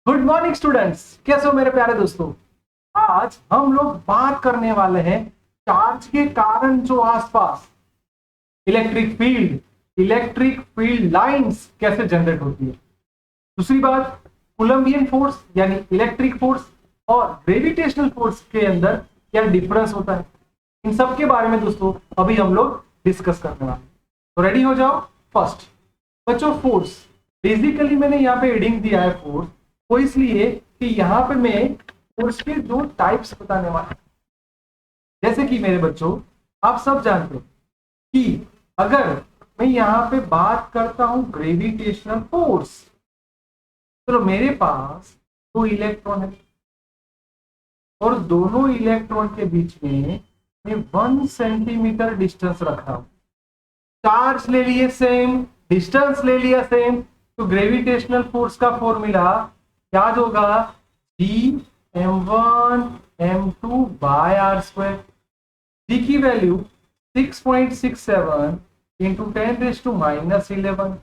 Good morning students, कैसे हो मेरे प्यारे दोस्तों। आज हम लोग बात करने वाले हैं चार्ज के कारण जो आसपास इलेक्ट्रिक फील्ड लाइंस कैसे जनरेट होती है। दूसरी बात, कूलम्बियन फोर्स यानी इलेक्ट्रिक फोर्स और ग्रेविटेशनल फोर्स के अंदर क्या डिफरेंस होता है। इन सब के बारे में दोस्तों अभी हम लोग डिस्कस करने वाले हैं। तो रेडी हो जाओ। फर्स्ट बच्चों, फोर्स बेसिकली मैंने यहाँ पे हेडिंग दिया है फोर्स, वो इसलिए कि यहाँ पे मैं फोर्स के दो टाइप्स बताने वाला हूं। जैसे कि मेरे बच्चों, आप सब जानते हो कि अगर मैं यहाँ पे बात करता हूं ग्रेविटेशनल फोर्स, तो मेरे पास दो इलेक्ट्रॉन है और दोनों इलेक्ट्रॉन के बीच में मैं 1 सेंटीमीटर डिस्टेंस रख रहा हूं। चार्ज ले लिए सेम, डिस्टेंस ले लिया सेम, तो ग्रेविटेशनल फोर्स का फॉर्मूला याद होगा Gm1m2 bye R square. G की value 6.67 into 10⁻11।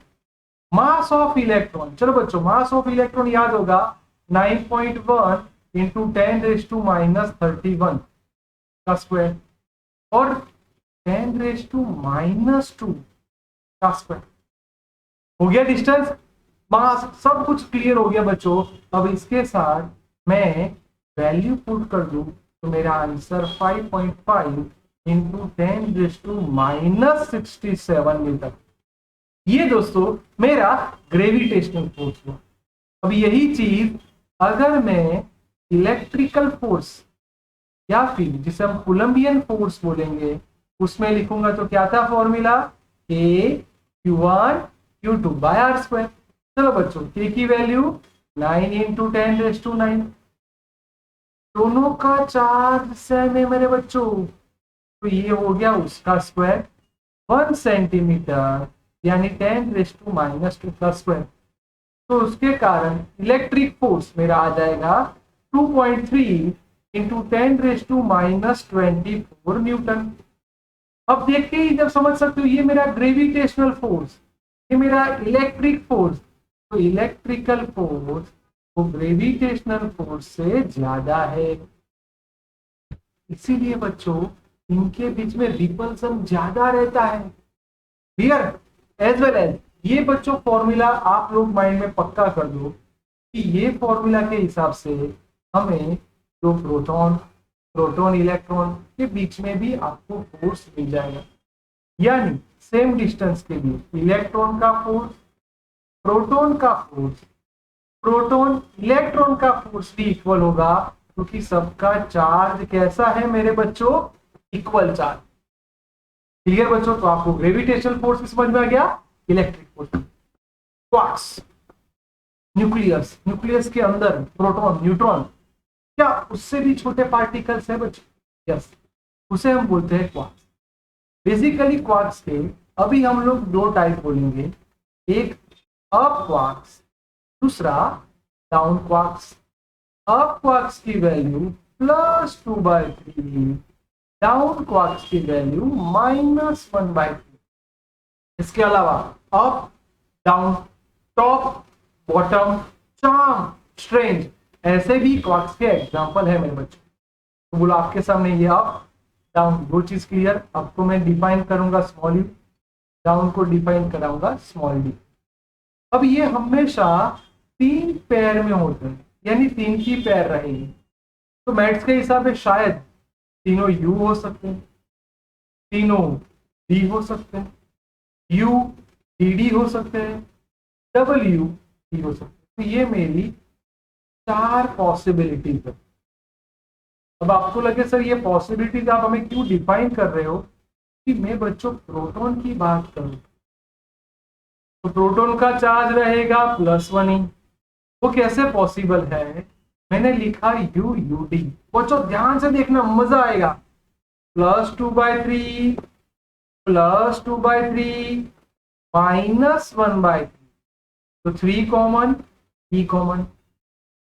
Mass of electron, चलो बच्चों, मास ऑफ इलेक्ट्रॉन याद होगा 9.1 इंटू 10⁻31 का स्क्वायर और 10⁻2 का स्क्वायर। हो गया डिस्टेंस, मास, सब कुछ क्लियर हो गया बच्चों। अब इसके साथ मैं वैल्यू पुट कर दूं तो मेरा आंसर 5.5 इंटू 10⁻67 मीटर। ये दोस्तों मेरा ग्रेविटेशनल फोर्स हुआ। अब यही चीज अगर मैं इलेक्ट्रिकल फोर्स या फिर जिसे हम कूलम्बियन फोर्स बोलेंगे उसमें लिखूंगा तो क्या था formula, Q1 Q2 bye R square. चलो बच्चों, K की वैल्यू 9 इंटू 10⁻9। दोनों का चार्ज सेम है मेरे बच्चों, तो ये हो गया उसका स्क्वायर 1 सेंटीमीटर यानी 10⁻2 का स्क्वायर। तो उसके कारण इलेक्ट्रिक फोर्स मेरा आ जाएगा 2.3 इंटू 10⁻24 न्यूटन। अब देखते ही जब समझ सकते हो, ये मेरा ग्रेविटेशनल फोर्स, ये मेरा इलेक्ट्रिक फोर्स, तो इलेक्ट्रिकल फोर्स वो ग्रेविटेशनल फोर्स से ज्यादा है। इसीलिए बच्चों इनके बीच में रिपल्सन ज्यादा रहता है। क्लियर? एज वेल एज ये बच्चों फॉर्मूला आप लोग माइंड में पक्का कर दो कि ये फॉर्मूला के हिसाब से हमें जो प्रोटॉन इलेक्ट्रॉन के बीच में भी आपको फोर्स मिल जाएगा। यानी सेम डिस्टेंस के लिए इलेक्ट्रॉन का फोर्स, प्रोटॉन का फोर्स, प्रोटॉन इलेक्ट्रॉन का फोर्स भी इक्वल होगा, क्योंकि सबका चार्ज कैसा है मेरे बच्चों, इक्वल चार्ज। क्लियर बच्चों? तो आपको ग्रेविटेशनल फोर्स भी समझ में आ गया, इलेक्ट्रिक फोर्स। क्वार्क्स, न्यूक्लियस के अंदर प्रोटॉन, न्यूट्रॉन, क्या उससे भी छोटे पार्टिकल्स है बच्चों? यस, उसे हम बोलते हैं क्वार्क्स। बेसिकली क्वार्क्स के अभी हम लोग दो टाइप बोलेंगे, एक अप क्वार्क्स, दूसरा डाउन क्वार्क्स। अप क्वार्क्स की वैल्यू +2/3, डाउन क्वार्क्स की वैल्यू -1/3। इसके अलावा up, down, top, bottom, charm, strange, ऐसे भी क्वार्क्स के एग्जांपल है मेरे बच्चों। तो बोलो आपके सामने ये अप डाउन दो चीज क्लियर। अप को मैं डिफाइन करूंगा स्मॉल यू, डाउन को डिफाइन कराऊंगा स्मॉल डी। अब ये हमेशा 3 पेयर में होते हैं, यानी 3 की पेयर रहेगी। तो मैथ्स के हिसाब से शायद तीनों यू हो सकते हैं, तीनों डी हो सकते हैं, यू डी डी हो सकते हैं, डब्ल्यू डी हो सकते हैं। तो ये मेरी 4 पॉसिबिलिटीज है। अब आपको लगे सर ये पॉसिबिलिटीज आप हमें क्यों डिफाइन कर रहे हो, कि मैं बच्चों प्रोटॉन की बात करूं तो प्रोटॉन का चार्ज रहेगा +1 ही। वो कैसे पॉसिबल है? मैंने लिखा यू यू डी। बच्चों ध्यान से देखना, मजा आएगा। +2/3 +2/3 -1/3, तो 3 कॉमन, ई कॉमन,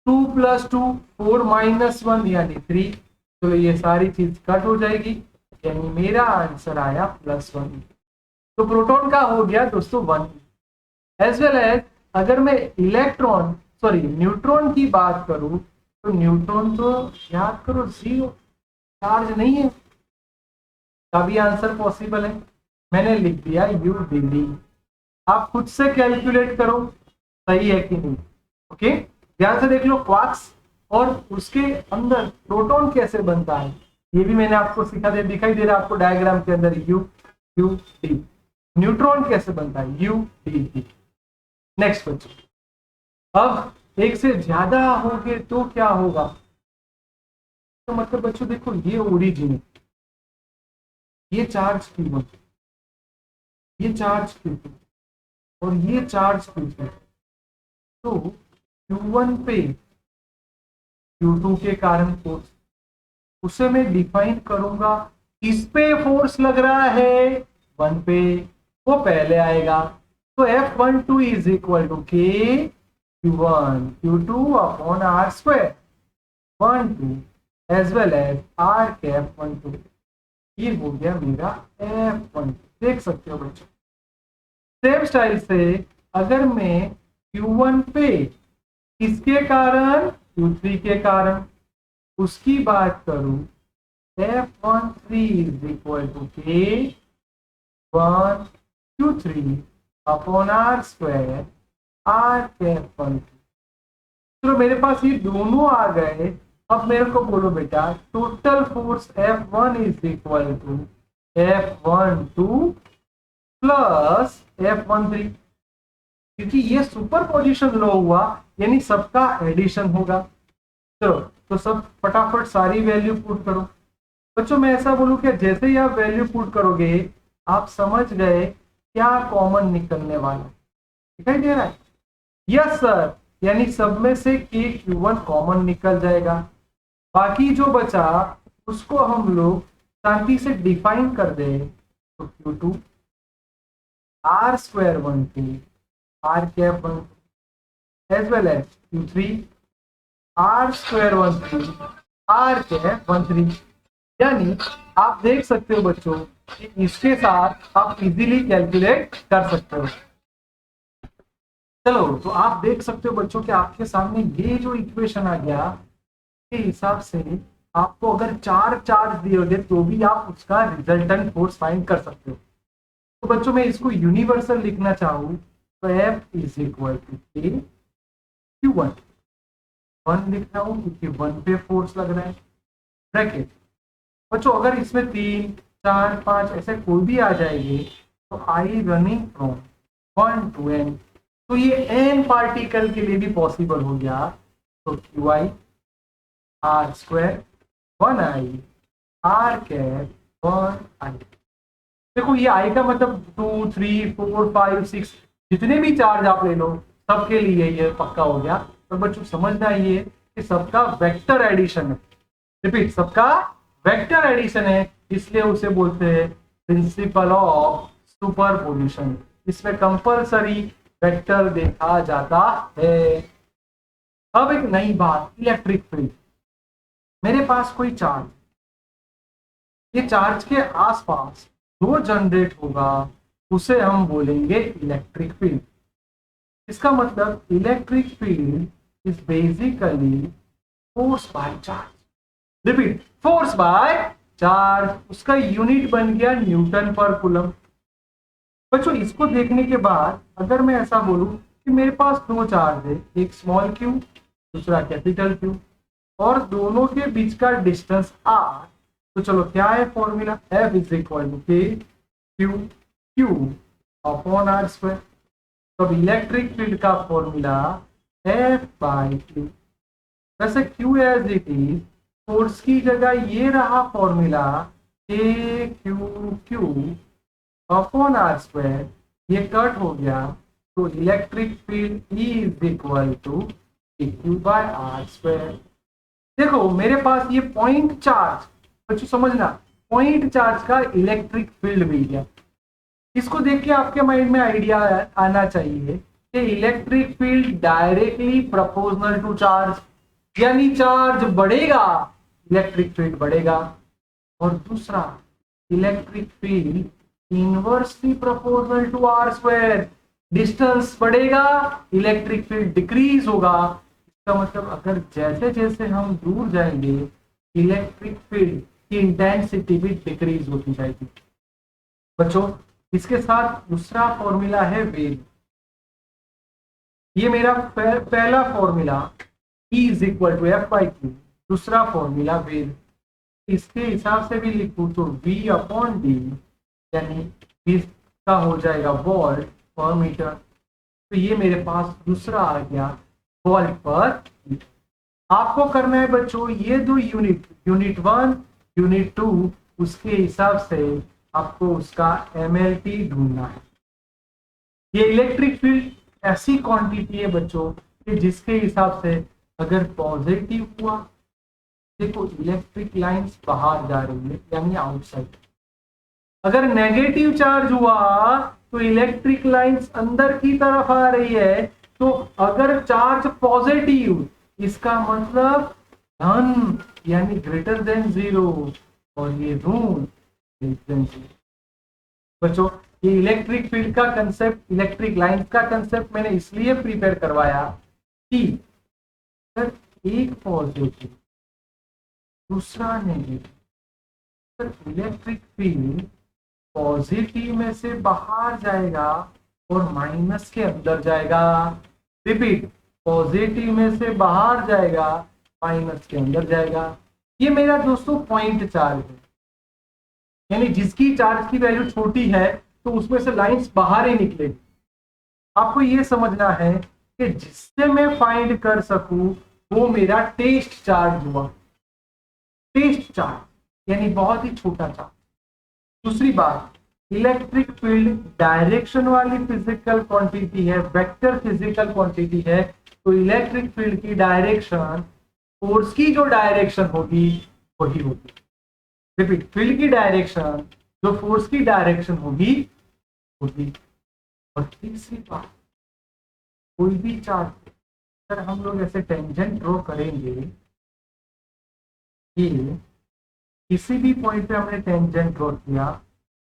2 + 2 4 -1 यानी 3। तो ये सारी चीज कट हो जाएगी, यानी मेरा आंसर आया +1। तो प्रोटॉन का हो गया दोस्तों 1। एज वेल एज अगर मैं इलेक्ट्रॉन सॉरी न्यूट्रॉन की बात करूं तो न्यूट्रॉन तो याद करो जीरो चार्ज नहीं है, तभी आंसर पॉसिबल है। मैंने लिख दिया यू डी डी, आप खुद से कैलकुलेट करो सही है कि नहीं। ओके, ध्यान से देख लो क्वार्क्स और उसके अंदर प्रोटॉन कैसे बनता है, ये भी मैंने आपको सिखा दिया, दिखाई दे रहा है आपको डायग्राम के अंदर यू यू डी। न्यूट्रॉन कैसे बनता है, U D D. Next question, अब एक से ज्यादा होंगे तो क्या होगा, तो मतलब बच्चों देखो ये ओरिजिन है, ये चार्ज Q1, ये चार्ज Q2 और ये चार्ज Q3, तो Q1 पे Q2 के कारण फोर्स, उसे मैं डिफाइन करूंगा किस पे फोर्स लग रहा है, 1 पे, वो पहले आएगा। तो F12 is equal to k Q1 Q2 upon are square 12 as well as r cap 12, ये हो गया मेरा F12। देख सकते हो बच्चों, सेम स्टाइल से अगर मैं Q1 पे किसके कारण, Q3 के कारण उसकी बात करूं, F13 is equal to k 1 Q3 upon are square r cap 1। चलो मेरे पास ये दोनों आ गए, अब मेरे को बोलो बेटा total force F1 is equal to F12 plus F13, क्योंकि ये सुपर पोजिशन लो हुआ यानी सबका एडिशन होगा। चलो तो सब फटाफट सारी वैल्यू पुट करो। बच्चों मैं ऐसा बोलूं कि जैसे ही आप वैल्यू पुट करोगे आप समझ गए क्या कॉमन निकलने वाला, दिखाई दे रहा है, यस सर, यानी सब में से के Q1 कॉमन निकल जाएगा, बाकी जो बचा उसको हम लोग शांति से डिफाइन कर दे, तो Q2 r square 12 r cap 1 as well as Q3 r square 13 r cap 13। यानी आप देख सकते हो बच्चों कि इसके साथ आप इजीली कैलकुलेट कर सकते हो। चलो तो आप देख सकते हो बच्चों कि आपके सामने ये जो इक्वेशन आ गया, के हिसाब से आपको अगर 4 चार्ज दिए होते तो भी आप उसका रिजल्टेंट फोर्स फाइंड कर सकते हो। तो बच्चों मैं इसको यूनिवर्सल लिखना चाहूं तो F is equal to k Q1, 1 लिख रहा हूं क्योंकि 1 पे फोर्स लग रहा है, ब्रैकेट। बच्चों अगर इसमें 3 4 5 ऐसे कोई भी आ जाएंगे तो आई रनिंग फ्रॉम 1 to n, तो ये n पार्टिकल के लिए भी पॉसिबल हो गया, तो QI r square 1i r cap 1i। देखो ये आई का मतलब 2 3 4 5 6 जितने भी चार्ज आप ले लो सबके लिए ये पक्का हो गया। तो बच्चों समझना ये कि सबका वेक्टर एडिशन है, रिपीट सबका वेक्टर एडिशन है, इसलिए उसे बोलते हैं प्रिंसिपल ऑफ सुपरपोजिशन। इसमें कंपलसरी वेक्टर देखा जाता है। अब एक नई बात, इलेक्ट्रिक फील्ड। मेरे पास कोई चार्ज, ये चार्ज के आसपास जो जनरेट होगा उसे हम बोलेंगे इलेक्ट्रिक फील्ड। इसका मतलब electric field is basically force by charge, repeat force by charge, उसका यूनिट बन गया न्यूटन पर कूलम। बच्चों इसको देखने के बाद अगर मैं ऐसा बोलूं कि मेरे पास दो चार्ज है, एक स्मॉल क्यू दूसरा कैपिटल क्यू, और दोनों के बीच का डिस्टेंस r, तो चलो क्या है formula, F is equal to K Q Q upon are square. तो इलेक्ट्रिक फील्ड का फॉर्मूला F बाई क्यू, वैसे Q as it is, force की जगह ये रहा formula K Q Q upon are square, ये कट हो गया, तो electric field E is equal to Q by R square. देखो मेरे पास ये पॉइंट चार्ज, बच्चों समझना पॉइंट चार्ज का इलेक्ट्रिक फील्ड मिल गया। इसको देख के आपके माइंड में आइडिया आना चाहिए कि electric field directly proportional to charge, यानी चार्ज बढ़ेगा इलेक्ट्रिक फील्ड बढ़ेगा, और दूसरा electric field inversely proportional to r square, distance बढ़ेगा, इलेक्ट्रिक फील्ड डिक्रीज होगा। इसका मतलब अगर जैसे जैसे हम दूर जाएंगे, इलेक्ट्रिक फील्ड की इंटेंसिटी भी डिक्रीज होती जाएगी। बच्चों, इसके साथ दूसरा फॉर्मूला है वेव। ये मेरा पहला formula E is equal to F by q, दूसरा फॉर्मूला वेव। इसके हिसाब से भी लिखूं तो V अपॉन डी, यानी इसका हो जाएगा वोल्ट पर मीटर। तो ये मेरे पास दूसरा आ गया वोल्ट पर मीटर। आपको करना है बच्चों ये दो यूनिट, यूनिट 1 यूनिट 2, उसके हिसाब से आपको उसका MLT ढूंढना है। ये इलेक्ट्रिक फील्ड ऐसी क्वांटिटी है बच्चों कि जिसके हिसाब से अगर पॉजिटिव हुआ, देखो इलेक्ट्रिक लाइंस बाहर जा रही है यानी आउटसाइड। अगर नेगेटिव चार्ज हुआ तो इलेक्ट्रिक लाइंस अंदर की तरफ आ रही है। तो अगर चार्ज पॉजिटिव, इसका मतलब धन यानी ग्रेटर देन जीरो, और ये ऋण बच्चों। ये इलेक्ट्रिक फील्ड का कंसेप्ट, इलेक्ट्रिक लाइन का कंसेप्ट मैंने इसलिए प्रिपेयर करवाया कि अगर एक पॉजिटिव दूसरा नेगेटिव, इलेक्ट्रिक फील्ड पॉजिटिव में से बाहर जाएगा और माइनस के अंदर जाएगा। रिपीट, पॉजिटिव में से बाहर जाएगा, माइनस के अंदर जाएगा। ये मेरा दोस्तों पॉइंट चार्ज है, यानी जिसकी चार्ज की वैल्यू छोटी है तो उसमें से लाइंस बाहर ही निकलेगी। आपको ये समझना है कि जिससे मैं फाइंड कर सकूं वो मेरा टेस्ट चार्ज हुआ। टेस्ट चार्ज यानी बहुत ही छोटा चार्ज। दूसरी बात, इलेक्ट्रिक फील्ड डायरेक्शन वाली फिजिकल क्वांटिटी है, वेक्टर फिजिकल क्वांटिटी है। तो इलेक्ट्रिक फील्ड की डायरेक्शन फोर्स की जो डायरेक्शन होगी वही होगी। रिपीट, फील्ड की डायरेक्शन जो फोर्स की डायरेक्शन होगी। और तीसरी बात, कोई भी चार्ज अगर हम लोग ऐसे टेंजेंट ड्रॉ करेंगे कि किसी भी पॉइंट पे हमने टेंजेंट ड्रॉ किया,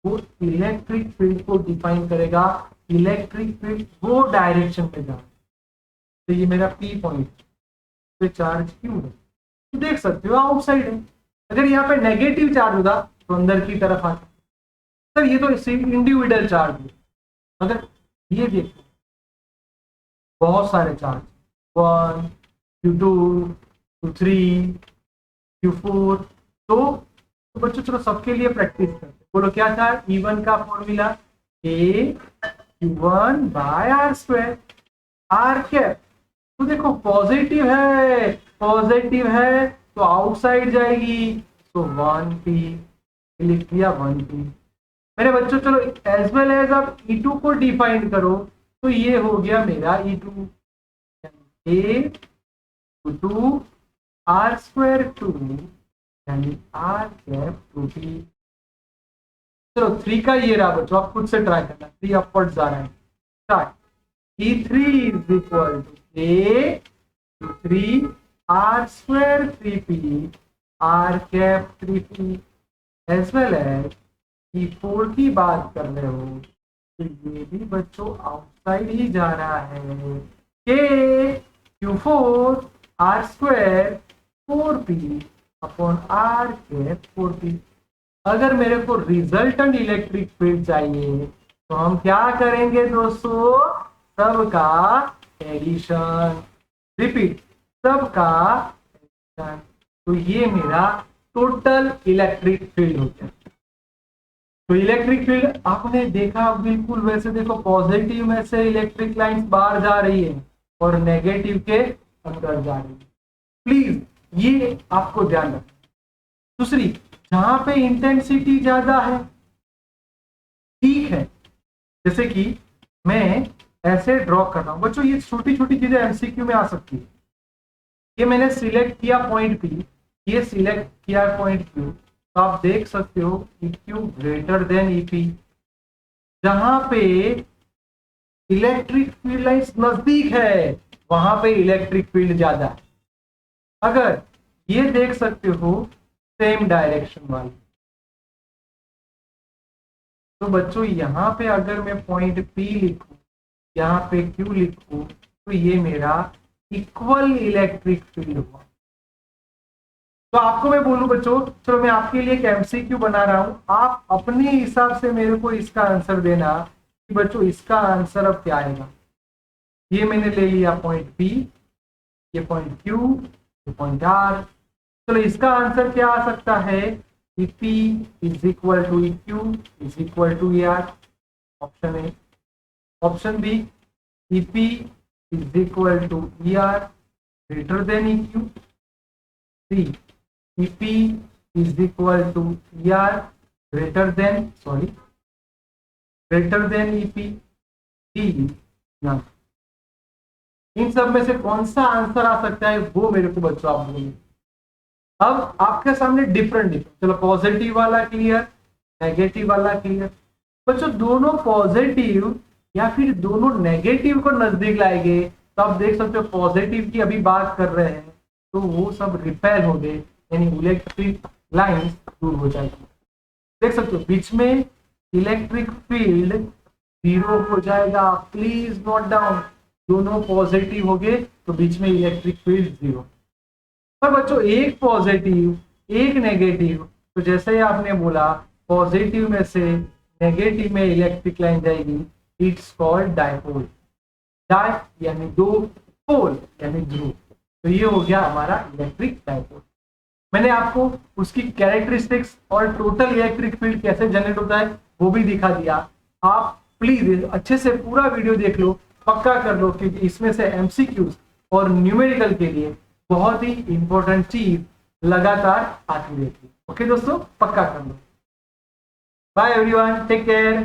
वो इलेक्ट्रिक फील्ड को डिफाइन करेगा। इलेक्ट्रिक फील्ड वो डायरेक्शन में जा, तो ये मेरा P पॉइंट पे चार्ज क्यों है तो देख सकते हो आउटसाइड है। अगर यहाँ पे नेगेटिव चार्ज होता तो अंदर की तरफ आता। सर ये तो इंडिविजुअल चार्ज है। अगर ये देखो बहुत सारे चार्ज, 1 Q2 Q3 Q4, तो बच्चों चलो सबके लिए प्रैक्टिस करते। बोलो क्या था E1 का formula, A Q1 by R square. R cap तो देखो पॉजिटिव है तो आउटसाइड जाएगी, तो 1P लिख दिया 1P। मेरे बच्चों चलो एज वेल एज आप E2 को डिफाइन करो, तो ये हो गया मेरा E2, A Q2 R square 2 यानी R कैप 2P। चलो 3 का ये रहा बच्चों, आप खुद से ट्राई करना, 3 अपवर्ड जा रहा है। Start, E3 is equal to A Q3 R square 3P R cap 3P, as well as E4 की बात कर रहे हो तो ये भी बच्चों आउटसाइड ही जा रहा है। K Q4 R square 4P upon R cap 4P। अगर मेरे को रिजल्टेंट इलेक्ट्रिक फील्ड चाहिए तो हम क्या करेंगे दोस्तों, सबका एडिशन। रिपीट, सबका एडिशन। तो ये मेरा टोटल इलेक्ट्रिक फील्ड हो गया। तो इलेक्ट्रिक फील्ड आपने देखा बिल्कुल वैसे, देखो पॉजिटिव में से इलेक्ट्रिक लाइंस बाहर जा रही है और नेगेटिव के अंदर जा रही है। प्लीज ये आपको ध्यान रखना। दूसरी, जहां पे इंटेंसिटी ज्यादा है, ठीक है, जैसे कि मैं ऐसे ड्रॉ कर रहा हूं बच्चों, ये छोटी छोटी चीजें एमसीक्यू में आ सकती है। ये मैंने सिलेक्ट किया पॉइंट P, ये सिलेक्ट किया पॉइंट Q, तो आप देख सकते हो EQ ग्रेटर देन EP। जहां पे इलेक्ट्रिक फील्ड लाइंस नजदीक है वहां पे इलेक्ट्रिक फील्ड ज्यादा है। अगर ये देख सकते हो सेम डायरेक्शन वाली, तो बच्चों यहां पे अगर मैं पॉइंट P लिखूं यहाँ पे Q लिखूं तो ये मेरा इक्वल इलेक्ट्रिक फील्ड हुआ। तो आपको मैं बोलूं बच्चों, चलो मैं आपके लिए एक एमसीक्यू बना रहा हूं, आप अपने हिसाब से मेरे को इसका आंसर देना कि बच्चों इसका आंसर अब क्या आएगा। ये मैंने ले लिया पॉइंट P, ये पॉइंट Q, ये पॉइंट R। चलो इसका आंसर क्या आ सकता है कि P is equal to Q is equal to AR, option A. Option B, P is equal to ER greater than EQ। C, EP is equal to ER greater than EP। D, ना। इन सब में से कौन सा answer आ सकता है वो मेरे को बच्चों आप बोलिए। अब आपके सामने डिफरेंट, चलो पॉजिटिव वाला क्लियर, नेगेटिव वाला क्लियर। बच्चों दोनों पॉजिटिव या फिर दोनों नेगेटिव को नजदीक लाएंगे तो आप देख सकते हो पॉजिटिव की अभी बात कर रहे हैं तो वो सब रिपेल हो गए, यानी इलेक्ट्रिक लाइंस दूर हो जाएगी। देख सकते हो बीच में इलेक्ट्रिक फील्ड 0 हो जाएगा। प्लीज नोट डाउन, दोनों पॉजिटिव हो गए तो बीच में इलेक्ट्रिक फील्ड 0। पर बच्चों एक पॉजिटिव एक नेगेटिव, तो जैसे ही आपने बोला पॉजिटिव में से नेगेटिव में इलेक्ट्रिक लाइन जाएगी, इट्स कॉल्ड डायपोल। डाय यानी दो, पोल यानी ध्रुव। तो ये हो गया हमारा इलेक्ट्रिक डायपोल। मैंने आपको उसकी कैरेक्टरिस्टिक्स और टोटल इलेक्ट्रिक फील्ड कैसे जनरेट होता है वो भी दिखा दिया। आप प्लीज अच्छे से पूरा वीडियो देख लो, पक्का कर लो, क्योंकि इसमें से एमसीक्यूज और न्यूमेरिकल के लिए बहुत ही इंपॉर्टेंट चीज लगातार आती रहती है। ओके दोस्तों, पक्का कर लो। Bye everyone, take care.